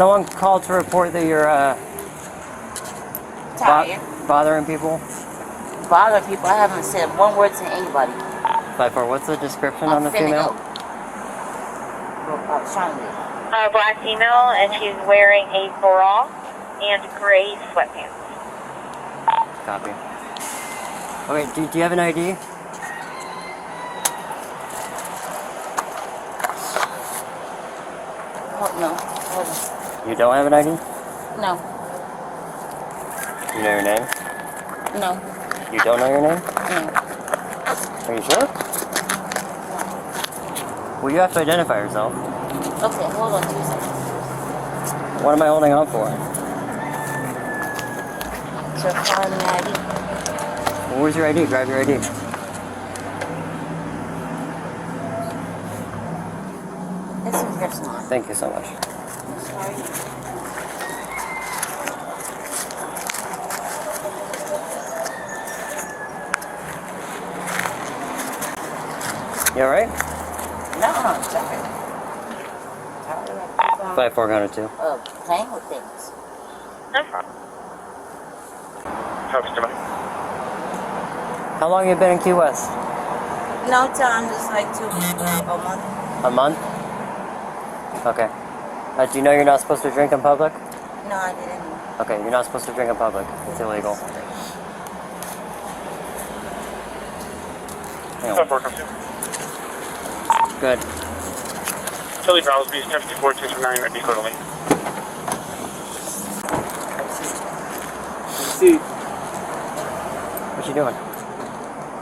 Someone called to report that you're bothering people. Bother people? I haven't said one word to anybody. 5'4". What's the description on the female? Black female, and she's wearing a bra and gray sweatpants. Copy. Okay, do you have an ID? Oh, no. Hold on. You don't have an ID? No. You know your name? No. You don't know your name? No. Are you sure? Well, you have to identify yourself. Okay, hold on 2 seconds. What am I holding on for? So find my ID. Well, where's your ID? Grab your ID. This is personal. Thank you so much. I'm sorry. You alright? No, I'm sorry. 5402. Playing with things. No problem. How long have you been in Key West? No time, just like 2 weeks, a month. A month? Okay. Do you know you're not supposed to drink in public? No, I didn't. Okay, you're not supposed to drink in public. It's illegal. Good. Tilly Browsby's 1054-229 at Dakota Lane. See, What you doing?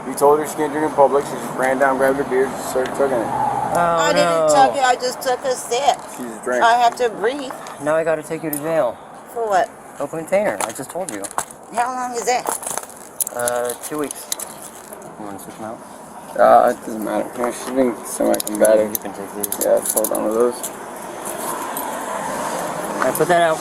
you told her she can't drink in public. She just ran down, grabbed her beer, and started chugging it. Oh, I didn't chug it, I just took a sip. She's drank. I have to breathe. Now I gotta take you to jail. For what? Open container. I just told you. How long is that? 2 weeks. You wanna switch them out? It doesn't matter. Yeah, she's been semi-combative. You can take these. Yeah, let's hold on to those. Alright, put that out.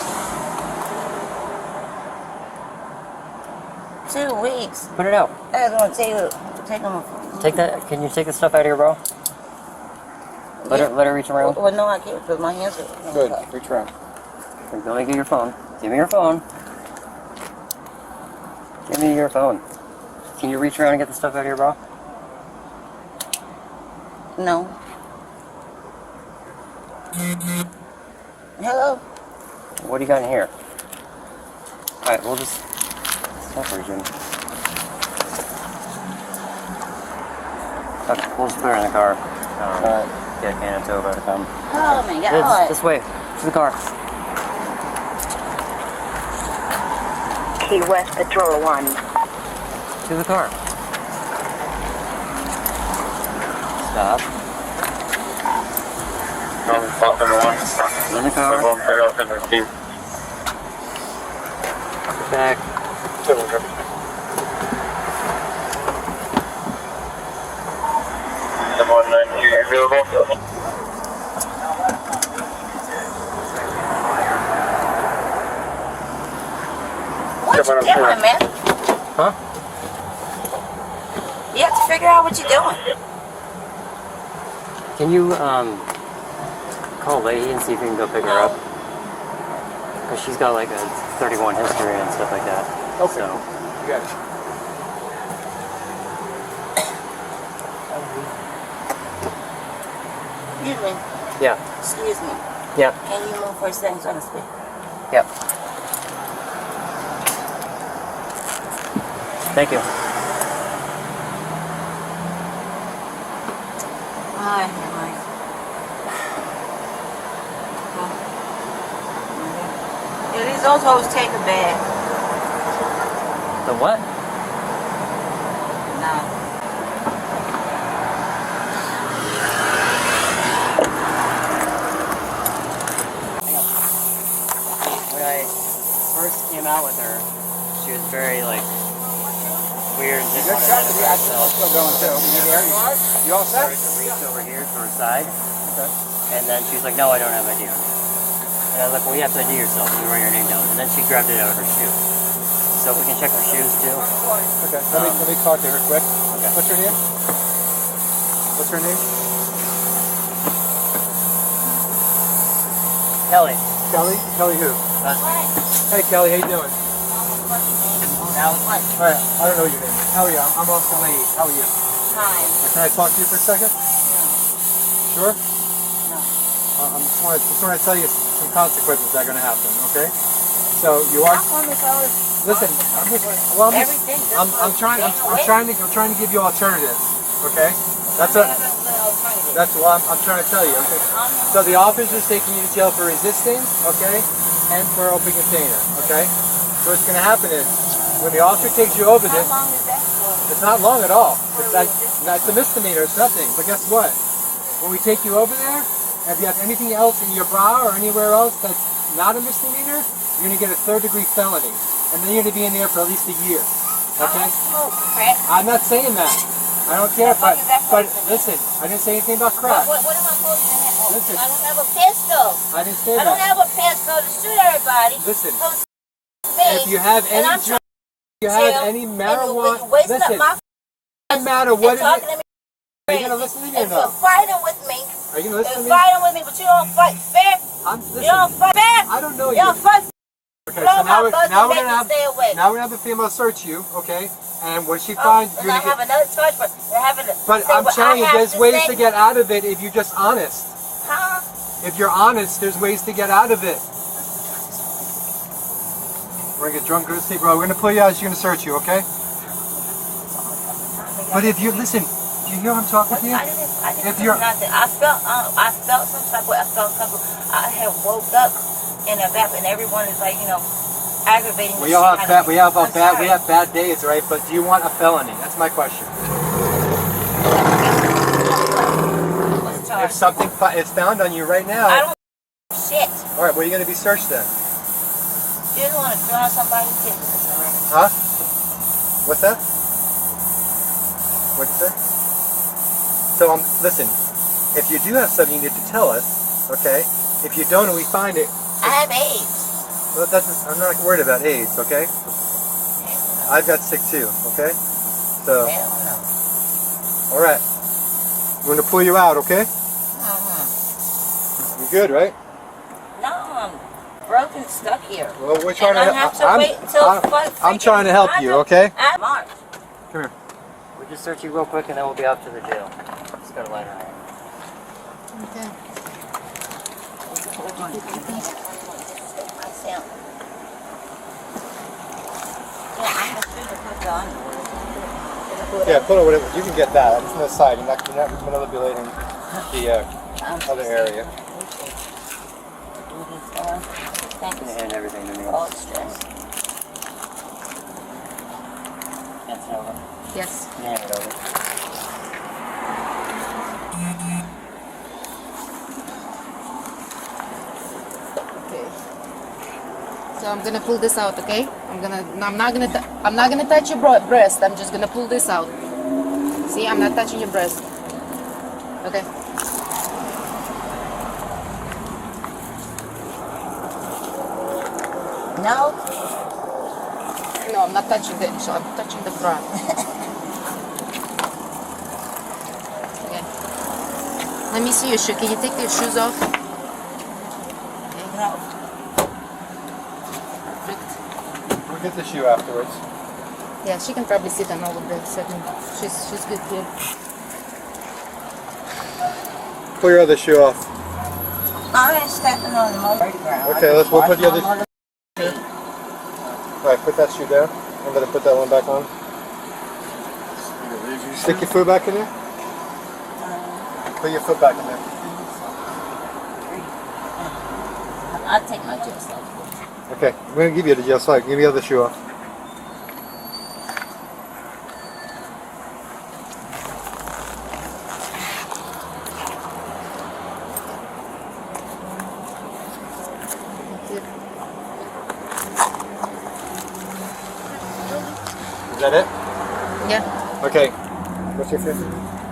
2 weeks. Put it out. I was gonna take them. Take that. Can you take the stuff out of your bra? Let her reach around. Well, no, I can't because my hands are. Good. Reach around. Let me get your phone. Give me your phone. Give me your phone. Can you reach around and get the stuff out of your bra? No. Hello? What do you got in here? Alright, we'll just stop reaching. Okay, we'll just put her in the car. Alright. Get Manitoba to come. Oh my God. This way. To the car. Key West Patrol 1. To the car. Stop. In the car. Back. What you doing, man? Huh? You have to figure out what you're doing. Can you call Lady and see if you can go pick her up? Because she's got like a 31 history and stuff like that. Okay. So. You got it. Excuse me. Yeah. Excuse me. Yep. Can you move for a second so I can speak? Yep. Thank you. Hi. Yeah, these old hoes take a bag. The what? No. When I first came out with her, she was very like weird. And Good shot to be actually still going too. You all set? started to reach over here to her side, Okay. and then she's like, "No, I don't have ID on me." And I was like, "Well, you have to ID yourself. You write your name down." And then she grabbed it out of her shoe. So we can check her shoes too. Okay. Let me talk to her quick. Okay. What's her name? What's her name? Kelly. Kelly? Kelly who? That's me. Hey Kelly, how you doing? Alex. Alright, I don't know your name. How are you? I'm Officer Lady. How are you? Fine. Can I talk to you for a second? No. Sure? No. I just want to tell you some consequences that are going to happen, okay? So you are... Listen, I'm trying to give you alternatives, okay? That's what I'm trying to tell you, okay? So the officer's taking you to jail for resisting, okay? And for open container, okay? So what's going to happen is, when the officer takes you over this, How long is that for? it's not long at all. It's a misdemeanor, it's nothing. But guess what? When we take you over there, if you have anything else in your bra or anywhere else that's not a misdemeanor, you're going to get a third-degree felony. And then you're going to be in there for at least a year. Okay? Smoke crack. I'm not saying that. I don't care, but listen, I didn't say anything about crack. What am I supposed to have? Listen. I don't have a pistol. I didn't say I don't that. have a pistol to shoot everybody. Listen, If if you have any drugs, if you have any marijuana, listen, it doesn't matter what it is. Are you going to listen to me or If no? you're fighting with me, Are you going to listen to me? you're fighting with me, but you don't fight fair. Listen, You don't fight fair. I don't know You don't fight fair. Okay, so now we're going to stay away. have the female search you, okay? And when she finds you're I going to have get... another charge, but they're having to But say I'm what telling you, I have there's to ways say. to get out of it if you're just honest. Huh? If you're honest, there's ways to get out of it. We're going to get drunk, Grizzly, bro. We're going to pull you out, she's going to search you, okay? But if you, listen, do you hear what I'm talking to you? I didn't If do you're... nothing. I felt some type of way. I felt comfortable. I had woke up in a bath, and everyone is like, aggravating. We all have bad, we have bad days, right? But do you want a felony? That's my question. If something is found on you right now... I don't shit. All right, well, you're going to be searched then. You just want to throw on somebody's business, alright? Huh? What's that? What'd you say? So, listen, if you do have something you need to tell us, okay? If you don't and we find it... I have AIDS. Well, I'm not worried about AIDS, okay? I've got sick too, okay? So, alright. We're going to pull you out, okay? You good, right? No, I'm broken, stuck here. Well, we're trying and to... I have to wait until I'm trying to help you, okay? March. Come here. We'll just search you real quick and then we'll be off to the jail. Just got a lighter on. Okay. Yeah, put it whatever. You can get that. It's on the side. You're not manipulating the other area. Thank you. And everything to me. All the stress. That's over. Yes. Hand it over. Okay. So I'm gonna pull this out, okay? I'm not gonna touch your breast. I'm just gonna pull this out. See, I'm not touching your breast. Okay. No. No, I'm not touching the. So I'm touching the bra. Okay. Let me see your shoe. Can you take your shoes off? No. We'll get the shoe afterwards. Yeah, she can probably sit on all of the setting. She's good here. Pull your other shoe off. I ain't stepping on the ground. Okay, we'll put the other shoe. Alright, put that shoe down. I'm gonna put that one back on. Stick your foot back in there. Put your foot back in there. I'll take my jail off. Okay, I'm gonna give you the jail slide. Give me the other shoe off. Is that it? Yeah, Okay. What's your fifth?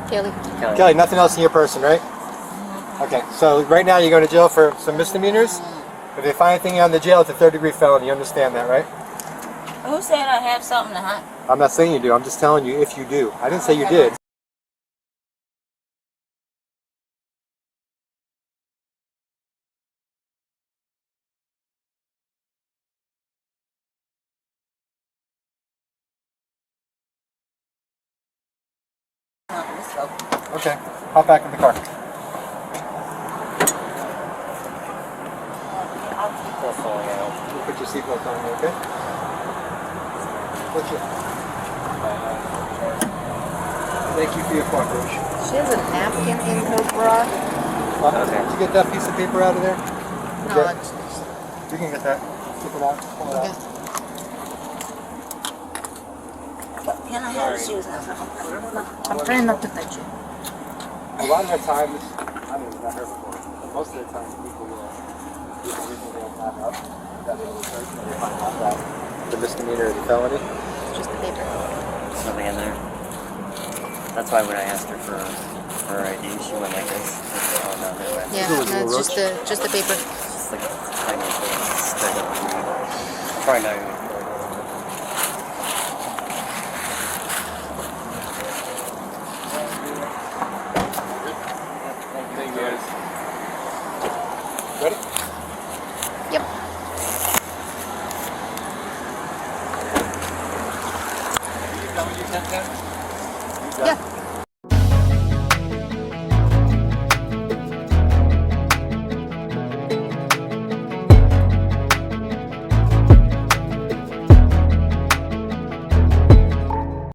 Kelly. Kelly, nothing else in your person, right? Okay, so right now you're going to jail for some misdemeanors. If they find anything on the jail, it's a third-degree felony. You understand that, right? Who said I have something to hide? I'm not saying you do. I'm just telling you if you do. I didn't say you did. Okay, hop back in the car. You put your seatbelt on, okay? What's your... Thank you for your cooperation. She has a napkin in her bra. Did you get that piece of paper out of there? No, Okay. it's, You can get that. Flip it out. Pull it okay. out. Can I have the shoes now? I'm trying not to touch it. A lot of the times, I mean, not her before, but most of the time people will do everything they'll have up. That they will search and they find out that the misdemeanor or the felony. It's just the paper. There's nothing in there. That's why when I asked her for her ID, she went like this. Oh, no, no, no. Yeah, no, it's just the paper. It's like tiny things stuck up. Probably not even. Thank you guys. Ready?